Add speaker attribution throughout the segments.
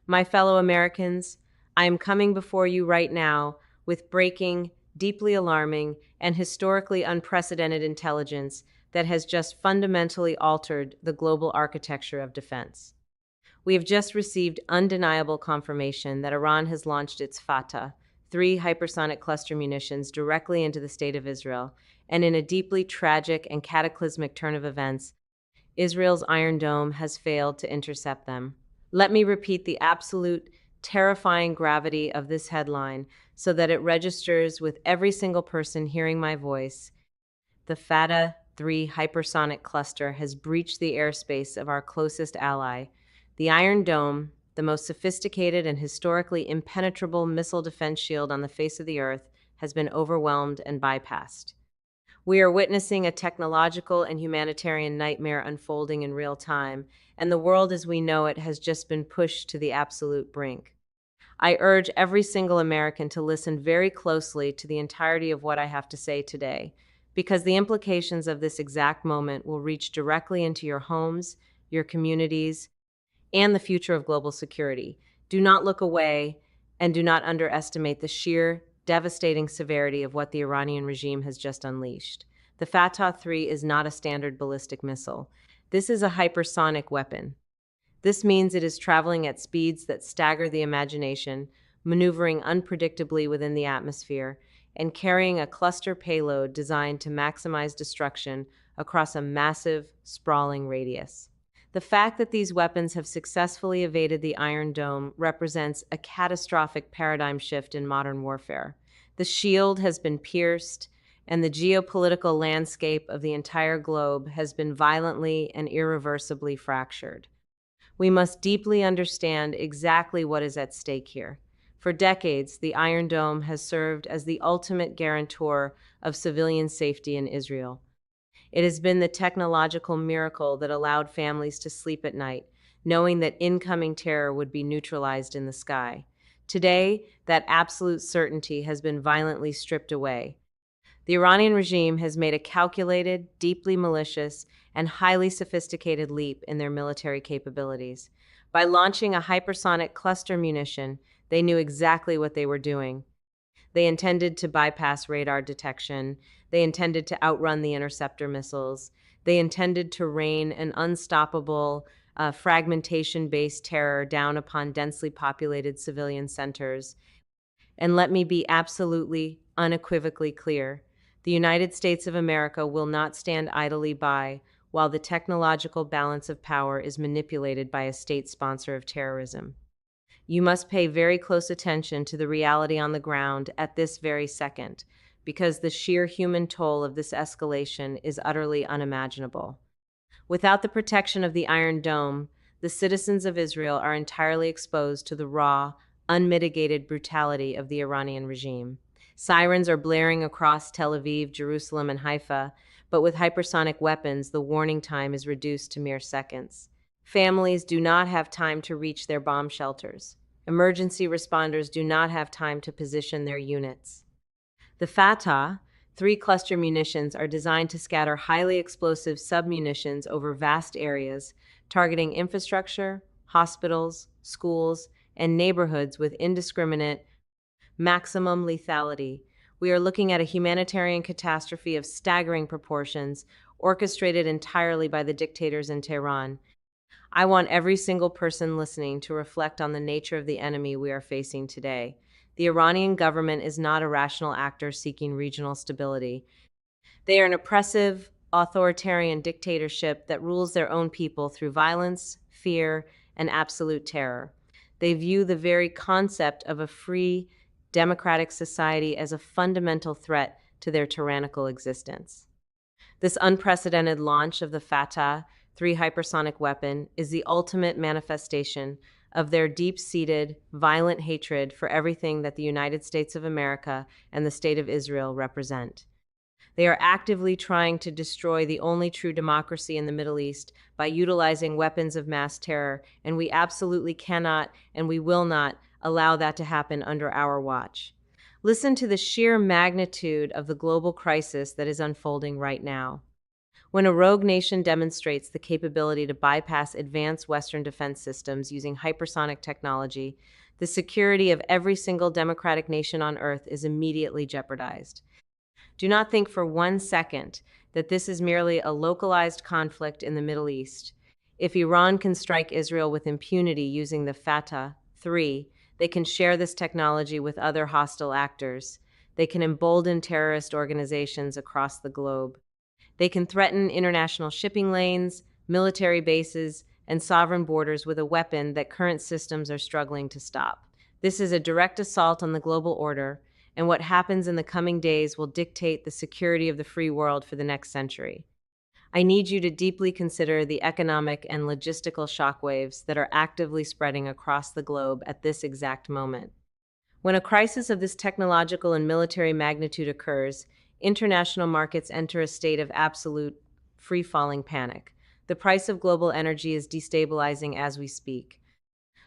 Speaker 1: My fellow Americans, I am coming before you right now with breaking, deeply alarming, and historically unprecedented intelligence that has just fundamentally altered the global architecture of defense. We have just received undeniable confirmation that Iran has launched its Fattah-3 hypersonic cluster munitions directly into the state of Israel, and in a deeply tragic and cataclysmic turn of events, Israel's Iron Dome has failed to intercept them. Let me repeat the absolute terrifying gravity of this headline so that it registers with every single person hearing my voice. The Fattah-3 hypersonic cluster has breached the airspace of our closest ally. The Iron Dome, the most sophisticated and historically impenetrable missile defense shield on the face of the Earth, has been overwhelmed and bypassed. We are witnessing a technological and humanitarian nightmare unfolding in real time, and the world as we know it has just been pushed to the absolute brink. I urge every single American to listen very closely to the entirety of what I have to say today, because the implications of this exact moment will reach directly into your homes, your communities, and the future of global security. Do not look away and do not underestimate the sheer, devastating severity of what the Iranian regime has just unleashed. The Fatah 3 is not a standard ballistic missile. This is a hypersonic weapon. This means it is traveling at speeds that stagger the imagination, maneuvering unpredictably within the atmosphere, and carrying a cluster payload designed to maximize destruction across a massive, sprawling radius. The fact that these weapons have successfully evaded the Iron Dome represents a catastrophic paradigm shift in modern warfare. The shield has been pierced, and the geopolitical landscape of the entire globe has been violently and irreversibly fractured. We must deeply understand exactly what is at stake here. For decades, the Iron Dome has served as the ultimate guarantor of civilian safety in Israel. It has been the technological miracle that allowed families to sleep at night, knowing that incoming terror would be neutralized in the sky. Today, that absolute certainty has been violently stripped away. The Iranian regime has made a calculated, deeply malicious, and highly sophisticated leap in their military capabilities. By launching a hypersonic cluster munition, they knew exactly what they were doing. They intended to bypass radar detection. They intended to outrun the interceptor missiles. They intended to rain an unstoppable, fragmentation based terror down upon densely populated civilian centers. And let me be absolutely, unequivocally clear: the United States of America will not stand idly by while the technological balance of power is manipulated by a state sponsor of terrorism. You must pay very close attention to the reality on the ground at this very second, because the sheer human toll of this escalation is utterly unimaginable. Without the protection of the Iron Dome, the citizens of Israel are entirely exposed to the raw, unmitigated brutality of the Iranian regime. Sirens are blaring across Tel Aviv, Jerusalem, and Haifa, but with hypersonic weapons, the warning time is reduced to mere seconds. Families do not have time to reach their bomb shelters. Emergency responders do not have time to position their units. The Fatah 3 cluster munitions are designed to scatter highly explosive submunitions over vast areas, targeting infrastructure, hospitals, schools, and neighborhoods with indiscriminate, maximum lethality. We are looking at a humanitarian catastrophe of staggering proportions, orchestrated entirely by the dictators in Tehran. I want every single person listening to reflect on the nature of the enemy we are facing today. The Iranian government is not a rational actor seeking regional stability. They are an oppressive, authoritarian dictatorship that rules their own people through violence, fear, and absolute terror. They view the very concept of a free, democratic society as a fundamental threat to their tyrannical existence. This unprecedented launch of the Fatah 3 hypersonic weapon is the ultimate manifestation of their deep-seated, violent hatred for everything that the United States of America and the State of Israel represent. They are actively trying to destroy the only true democracy in the Middle East by utilizing weapons of mass terror, and we absolutely cannot and we will not allow that to happen under our watch. Listen to the sheer magnitude of the global crisis that is unfolding right now. When a rogue nation demonstrates the capability to bypass advanced Western defense systems using hypersonic technology, the security of every single democratic nation on Earth is immediately jeopardized. Do not think for one second that this is merely a localized conflict in the Middle East. If Iran can strike Israel with impunity using the Fattah-3, they can share this technology with other hostile actors. They can embolden terrorist organizations across the globe. They can threaten international shipping lanes, military bases, and sovereign borders with a weapon that current systems are struggling to stop. This is a direct assault on the global order, and what happens in the coming days will dictate the security of the free world for the next century. I need you to deeply consider the economic and logistical shockwaves that are actively spreading across the globe at this exact moment. When a crisis of this technological and military magnitude occurs, international markets enter a state of absolute free-falling panic. The price of global energy is destabilizing as we speak.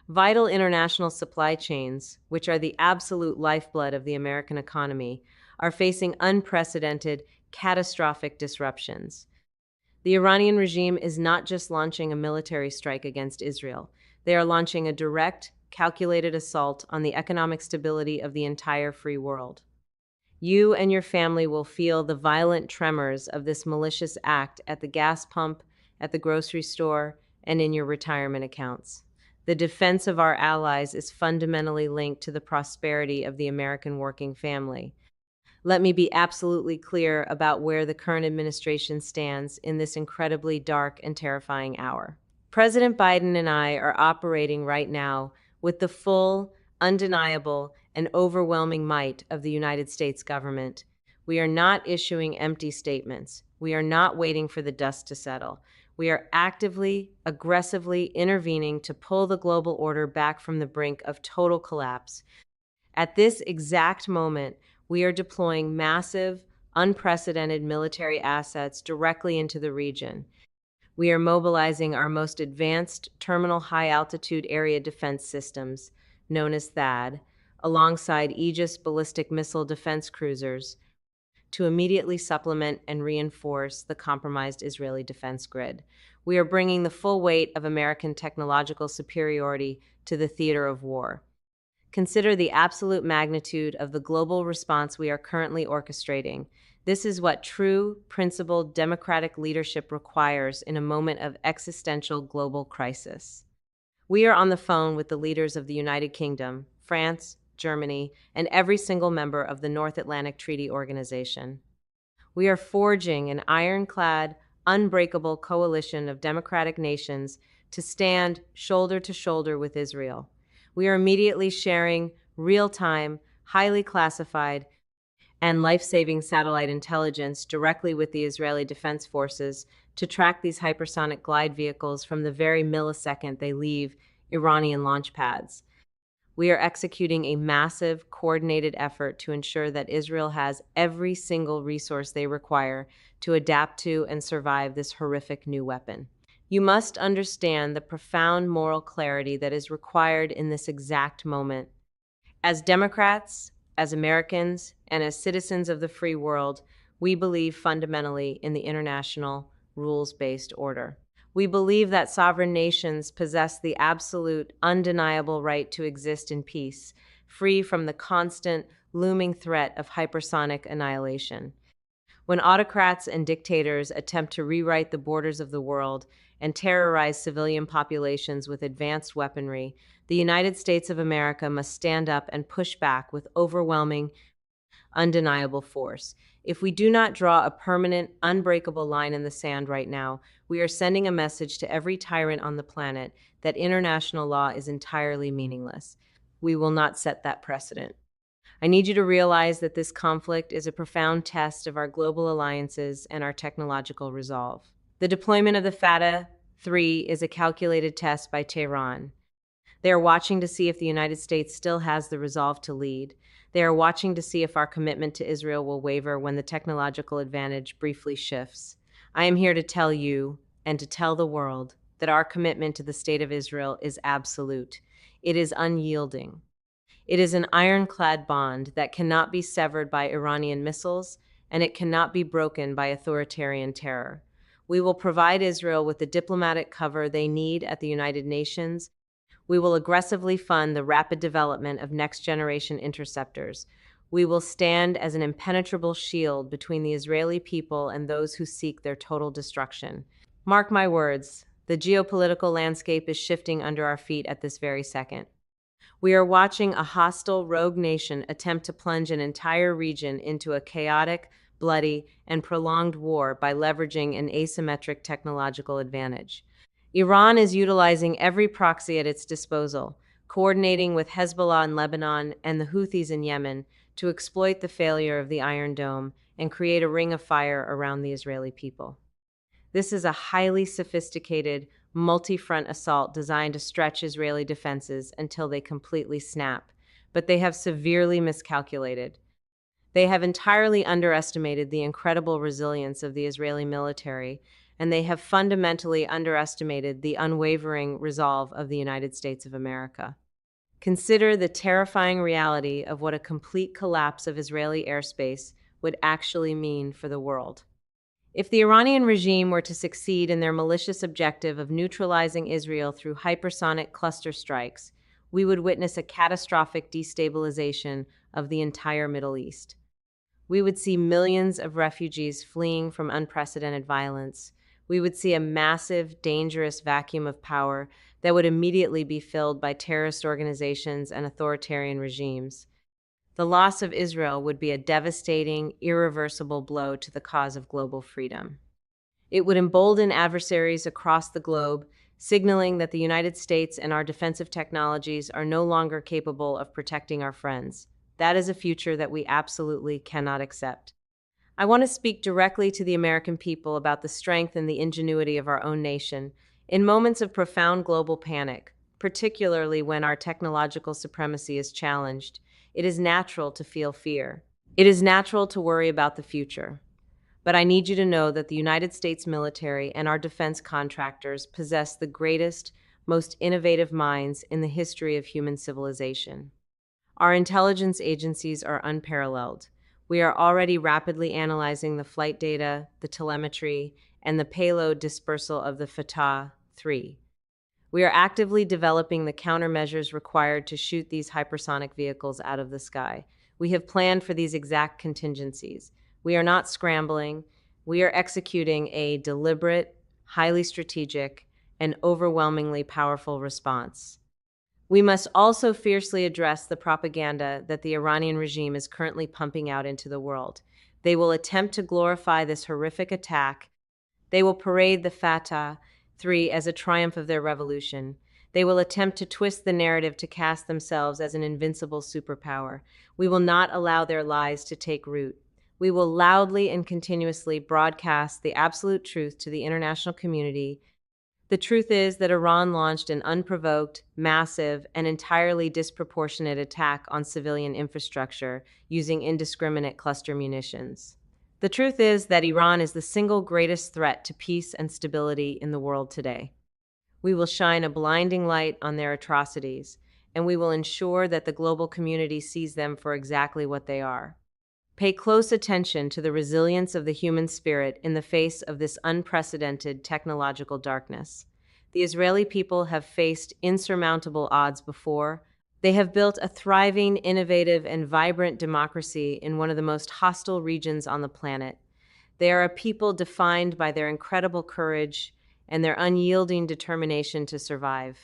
Speaker 1: Vital international supply chains, which are the absolute lifeblood of the American economy, are facing unprecedented, catastrophic disruptions. The Iranian regime is not just launching a military strike against Israel, they are launching a direct, calculated assault on the economic stability of the entire free world. You and your family will feel the violent tremors of this malicious act at the gas pump, at the grocery store, and in your retirement accounts. The defense of our allies is fundamentally linked to the prosperity of the American working family. Let me be absolutely clear about where the current administration stands in this incredibly dark and terrifying hour. President Biden and I are operating right now with the full, undeniable, and overwhelming might of the United States government. We are not issuing empty statements. We are not waiting for the dust to settle. We are actively, aggressively intervening to pull the global order back from the brink of total collapse. At this exact moment, we are deploying massive, unprecedented military assets directly into the region. We are mobilizing our most advanced terminal high-altitude area defense systems, known as THAAD, alongside Aegis ballistic missile defense cruisers, to immediately supplement and reinforce the compromised Israeli defense grid. We are bringing the full weight of American technological superiority to the theater of war. Consider the absolute magnitude of the global response we are currently orchestrating. This is what true, principled, democratic leadership requires in a moment of existential global crisis. We are on the phone with the leaders of the United Kingdom, France, Germany, and every single member of the North Atlantic Treaty Organization. We are forging an ironclad, unbreakable coalition of democratic nations to stand shoulder to shoulder with Israel. We are immediately sharing real-time, highly classified, and life-saving satellite intelligence directly with the Israeli Defense Forces to track these hypersonic glide vehicles from the very millisecond they leave Iranian launch pads. We are executing a massive, coordinated effort to ensure that Israel has every single resource they require to adapt to and survive this horrific new weapon. You must understand the profound moral clarity that is required in this exact moment. As Democrats, as Americans, and as citizens of the free world, we believe fundamentally in the international, rules-based order. We believe that sovereign nations possess the absolute, undeniable right to exist in peace, free from the constant, looming threat of hypersonic annihilation. When autocrats and dictators attempt to rewrite the borders of the world and terrorize civilian populations with advanced weaponry, the United States of America must stand up and push back with overwhelming, undeniable force. If we do not draw a permanent, unbreakable line in the sand right now, we are sending a message to every tyrant on the planet that international law is entirely meaningless. We will not set that precedent. I need you to realize that this conflict is a profound test of our global alliances and our technological resolve. The deployment of the Fattah-3 is a calculated test by Tehran. They are watching to see if the United States still has the resolve to lead. They are watching to see if our commitment to Israel will waver when the technological advantage briefly shifts. I am here to tell you and to tell the world that our commitment to the State of Israel is absolute. It is unyielding. It is an ironclad bond that cannot be severed by Iranian missiles, and it cannot be broken by authoritarian terror. We will provide Israel with the diplomatic cover they need at the United Nations. We will aggressively fund the rapid development of next-generation interceptors. We will stand as an impenetrable shield between the Israeli people and those who seek their total destruction. Mark my words, the geopolitical landscape is shifting under our feet at this very second. We are watching a hostile rogue nation attempt to plunge an entire region into a chaotic, bloody, and prolonged war by leveraging an asymmetric technological advantage. Iran is utilizing every proxy at its disposal, coordinating with Hezbollah in Lebanon and the Houthis in Yemen to exploit the failure of the Iron Dome and create a ring of fire around the Israeli people. This is a highly sophisticated, multi-front assault designed to stretch Israeli defenses until they completely snap, but they have severely miscalculated. They have entirely underestimated the incredible resilience of the Israeli military, and they have fundamentally underestimated the unwavering resolve of the United States of America. Consider the terrifying reality of what a complete collapse of Israeli airspace would actually mean for the world. If the Iranian regime were to succeed in their malicious objective of neutralizing Israel through hypersonic cluster strikes, we would witness a catastrophic destabilization of the entire Middle East. We would see millions of refugees fleeing from unprecedented violence. We would see a massive, dangerous vacuum of power that would immediately be filled by terrorist organizations and authoritarian regimes. The loss of Israel would be a devastating, irreversible blow to the cause of global freedom. It would embolden adversaries across the globe, signaling that the United States and our defensive technologies are no longer capable of protecting our friends. That is a future that we absolutely cannot accept. I want to speak directly to the American people about the strength and the ingenuity of our own nation. In moments of profound global panic, particularly when our technological supremacy is challenged, it is natural to feel fear. It is natural to worry about the future. But I need you to know that the United States military and our defense contractors possess the greatest, most innovative minds in the history of human civilization. Our intelligence agencies are unparalleled. We are already rapidly analyzing the flight data, the telemetry, and the payload dispersal of the Fattah-3. We are actively developing the countermeasures required to shoot these hypersonic vehicles out of the sky. We have planned for these exact contingencies. We are not scrambling. We are executing a deliberate, highly strategic, and overwhelmingly powerful response. We must also fiercely address the propaganda that the Iranian regime is currently pumping out into the world. They will attempt to glorify this horrific attack. They will parade the Fattah-3 as a triumph of their revolution. They will attempt to twist the narrative to cast themselves as an invincible superpower. We will not allow their lies to take root. We will loudly and continuously broadcast the absolute truth to the international community. The truth is that Iran launched an unprovoked, massive, and entirely disproportionate attack on civilian infrastructure using indiscriminate cluster munitions. The truth is that Iran is the single greatest threat to peace and stability in the world today. We will shine a blinding light on their atrocities, and we will ensure that the global community sees them for exactly what they are. Pay close attention to the resilience of the human spirit in the face of this unprecedented technological darkness. The Israeli people have faced insurmountable odds before. They have built a thriving, innovative, and vibrant democracy in one of the most hostile regions on the planet. They are a people defined by their incredible courage and their unyielding determination to survive.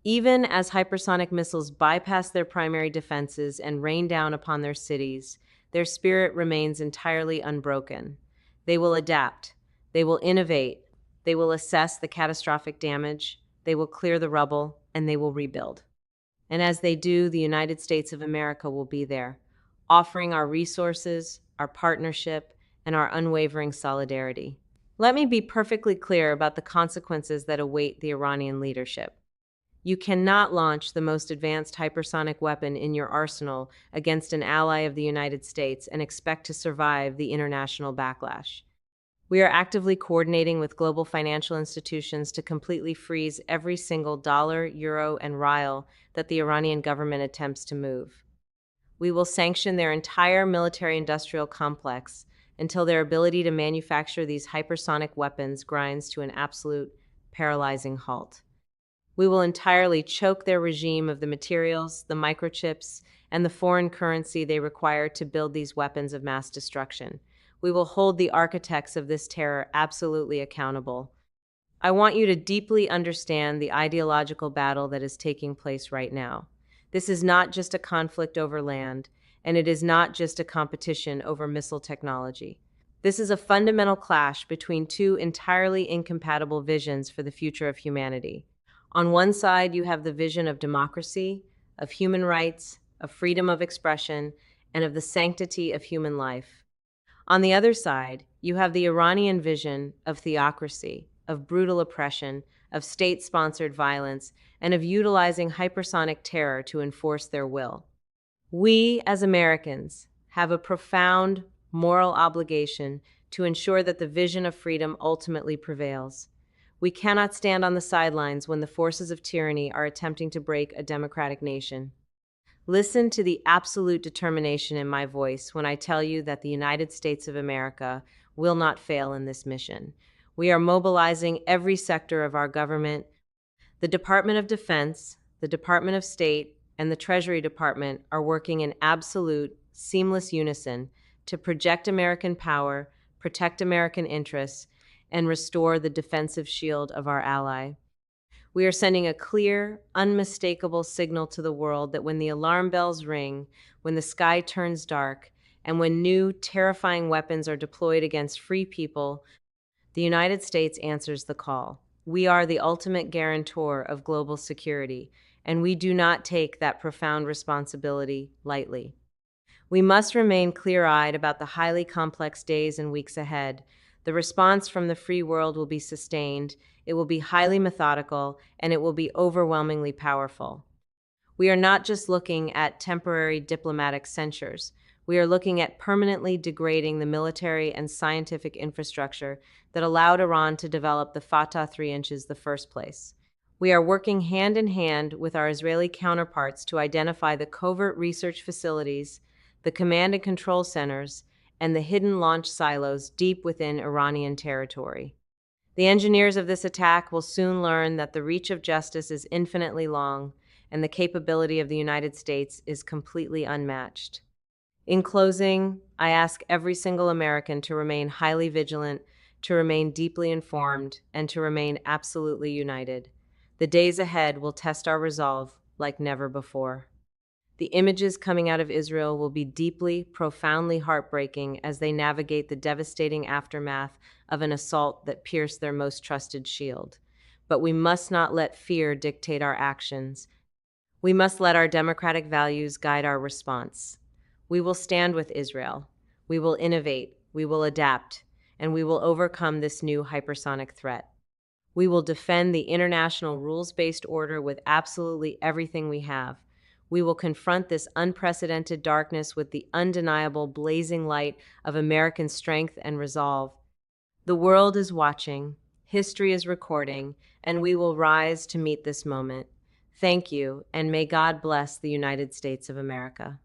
Speaker 1: Even as hypersonic missiles bypass their primary defenses and rain down upon their cities, their spirit remains entirely unbroken. They will adapt. They will innovate. They will assess the catastrophic damage. They will clear the rubble, and they will rebuild. And as they do, the United States of America will be there, offering our resources, our partnership, and our unwavering solidarity. Let me be perfectly clear about the consequences that await the Iranian leadership. You cannot launch the most advanced hypersonic weapon in your arsenal against an ally of the United States and expect to survive the international backlash. We are actively coordinating with global financial institutions to completely freeze every single dollar, euro, and rial that the Iranian government attempts to move. We will sanction their entire military-industrial complex until their ability to manufacture these hypersonic weapons grinds to an absolute paralyzing halt. We will entirely choke their regime of the materials, the microchips, and the foreign currency they require to build these weapons of mass destruction. We will hold the architects of this terror absolutely accountable. I want you to deeply understand the ideological battle that is taking place right now. This is not just a conflict over land, and it is not just a competition over missile technology. This is a fundamental clash between two entirely incompatible visions for the future of humanity. On one side, you have the vision of democracy, of human rights, of freedom of expression, and of the sanctity of human life. On the other side, you have the Iranian vision of theocracy, of brutal oppression, of state-sponsored violence, and of utilizing hypersonic terror to enforce their will. We, as Americans, have a profound moral obligation to ensure that the vision of freedom ultimately prevails. We cannot stand on the sidelines when the forces of tyranny are attempting to break a democratic nation. Listen to the absolute determination in my voice when I tell you that the United States of America will not fail in this mission. We are mobilizing every sector of our government. The Department of Defense, the Department of State, and the Treasury Department are working in absolute, seamless unison to project American power, protect American interests, and restore the defensive shield of our ally. We are sending a clear, unmistakable signal to the world that when the alarm bells ring, when the sky turns dark, and when new, terrifying weapons are deployed against free people, the United States answers the call. We are the ultimate guarantor of global security, and we do not take that profound responsibility lightly. We must remain clear-eyed about the highly complex days and weeks ahead. The response from the free world will be sustained, it will be highly methodical, and it will be overwhelmingly powerful. We are not just looking at temporary diplomatic censures. We are looking at permanently degrading the military and scientific infrastructure that allowed Iran to develop the Fattah-3 inches the first place. We are working hand in hand with our Israeli counterparts to identify the covert research facilities, the command and control centers, and the hidden launch silos deep within Iranian territory. The engineers of this attack will soon learn that the reach of justice is infinitely long, and the capability of the United States is completely unmatched. In closing, I ask every single American to remain highly vigilant, to remain deeply informed, and to remain absolutely united. The days ahead will test our resolve like never before. The images coming out of Israel will be deeply, profoundly heartbreaking as they navigate the devastating aftermath of an assault that pierced their most trusted shield. But we must not let fear dictate our actions. We must let our democratic values guide our response. We will stand with Israel. We will innovate, we will adapt, and we will overcome this new hypersonic threat. We will defend the international rules-based order with absolutely everything we have. We will confront this unprecedented darkness with the undeniable blazing light of American strength and resolve. The world is watching, history is recording, and we will rise to meet this moment. Thank you, and may God bless the United States of America.